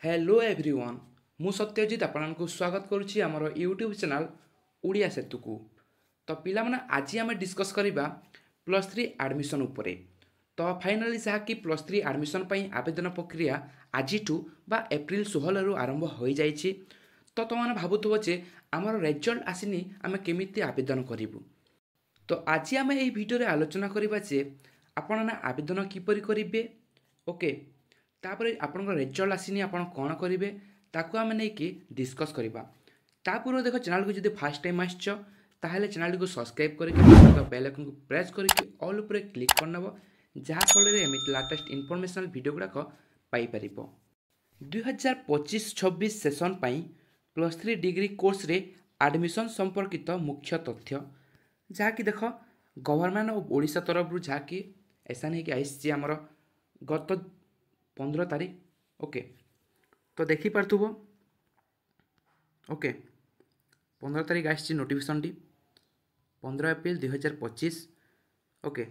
Hello everyone मु सत्यजित आपको स्वागत करुच्ची आमर यूट्यूब चैनल उड़िया सेतु को। तो पिला माने आज आम डिस्कस करवा +3 एडमिशन उपरे। तो फाइनाली जहाँकि +3 एडमिशन आवेदन प्रक्रिया आज बा एप्रिल 16 रु आरंभ हो जाइए। तो तुम भावुव जे आमर रिजल्ट आसनी आम केमी आवेदन करूँ। तो आज आम ये भिडियो आलोचना करवा जे आपण आवेदन किपरि करेंगे। ओके तापर आपन रिजल्ट आसनी आप कौन करेंगे ताकू आम नहीं डिस्कस करवा। पूर्व देख चैनल को जब फास्ट टाइम आसच ताहले चैनल को सब्सक्राइब करके बेल आइकन को प्रेस करके ऑल उपर क्लिक करनब जहाँफल एमती लाटेस्ट इनफॉरमेशनल वीडियो गुड़ाक पाइपर। 2025-26 सेसन +3 डिग्री कोर्स रे एडमिशन संपर्कित मुख्य तथ्य जहाँकि देख गवर्नमेंट ऑफ ओडिशा तरफ जहाँकि ऐसा नहीं कि आई आमर गत 15 तारीख। ओके तो देखिपु ओके 15 तारीख आई नोटिफिकेशन टी 15 एप्रिल 2025। ओके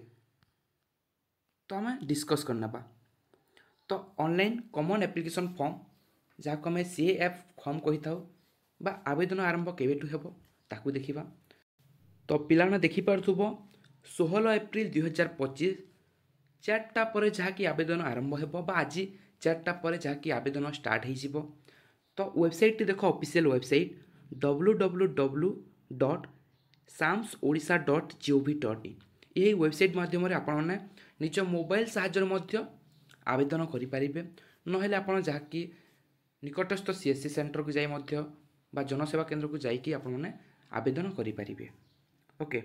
तो आम डिस्कस करना तो ऑनलाइन कॉमन एप्लिकेशन फॉर्म जहाँ को आम CAF फॉर्म कही था बा आवेदन आरंभ केवेठू हेबो ताकू देखिबा। तो पिलाने देखिपु 16 एप्रिल 2025 4टा पर जहाँकि आवेदन आरंभ हेबो बा आज 4टा पर जहाँकि आवेदन स्टार्ट हो। तो वेबसाइट देख ऑफिशियल वेबसाइट www.samsodisha.gov.in यही वेबसाइट माध्यम आपण निज मोबाइल साहाय्य आवेदन करें ना आप जहाँकि निकटस्थ CSC सेंटर को जाई बा जनसेवा केंद्र को जाइए आपने आवेदन करें। ओके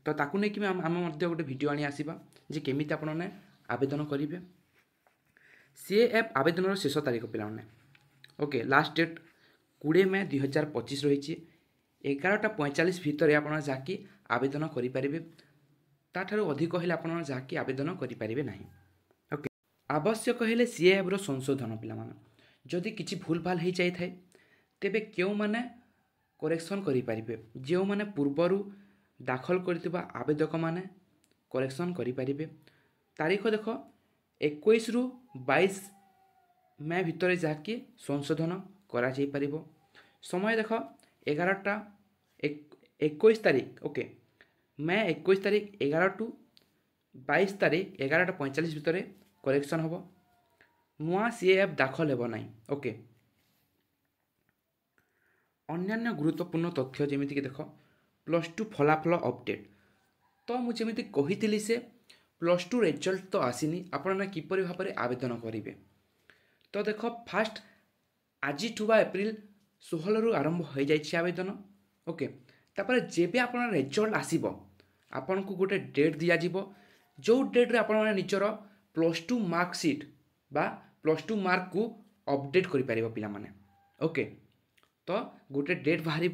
तो ताकू नहीं कि आम गोटे वीडियो आनी आसवा जे केमी आपने आवेदन करेंगे। CAF आवेदन शेष तारीख पिलाने ओके लास्ट डेट 20 मई 2025 रही 11:45 भितर आप जहाँकि आवेदन करेंगे ताठार अधिक हेल्ले आप जहाँकि आवेदन करेंगे ना। ओके आवश्यक हेल्ले CAF रो संशोधन पिलाने जदि किसी भूल भाल हो जाए तेबे क्यों माने करेक्शन करेंगे जो माने पूर्वर दाखल कर आवेदक माने करेक्शन करेंगे। तारीख देख 21 रु 22 मई भितर जहाँकि संशोधन करा जाई परिबो। समय देख 21 तारीख। ओके मई 21 तारीख 11 टू 22 तारीख 11:45 भितर करेक्शन हम नुआ CAF दाखल हेब ना। ओके अन्यान्य गुरुत्वपूर्ण तथ्य जमीक देख +2 फलाफल अपडेट। तो मुझे कही से +2 रिजल्ट तो आसीनी आपने किपरि भाव में आवेदन करेंगे। तो देख फास्ट आज एप्रिल 16 रु आरंभ हो जाए आवेदन। ओके तापर जेबे आप रिजल्ट आसब आपन को गोटे डेट दि जाव जो डेट रे आपन निजर +2 मार्कसीट बा +2 मार्क को अपडेट करें पिला माने। ओके तो गोटे डेट बाहर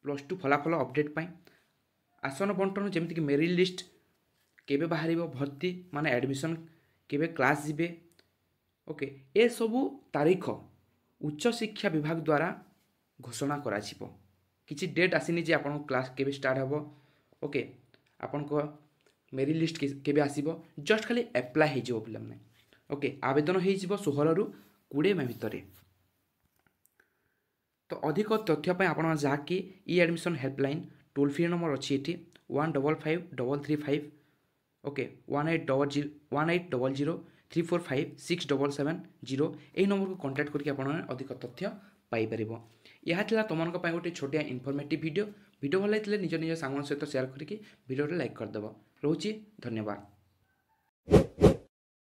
+2 फलाफल अपडेट पाई आसन बंटन जमीक मेरिट लिस्ट केबे बाहर भर्ती माने एडमिशन केबे क्लास जीवे। ओके ए सबू तारीख उच्च शिक्षा विभाग द्वारा घोषणा करा किसी डेट आसीनी जे आपन क्लास केबे स्टार्ट हेबो। ओके आपन को मेरिट लिस्ट केबे आसीबो जस्ट खाली अप्लाई हे जिवो पिला माने। ओके आवेदन हे जिवो 16 रु 20 मई भितर। तो अधिक तथ्य पाई आपन जहाँकि ई admission helpline toll free number अच्छी ये 155-335। ओके 1800-345-677 यही नंबर को कांटेक्ट करके आप अधिक तथ्य पाइपर। यह तुम गोटे छोटिया इनफॉर्मेटिव वीडियो भल लगे निज निज सांग सहित शेयर करके वीडियो लाइक करदेव। रोची धन्यवाद।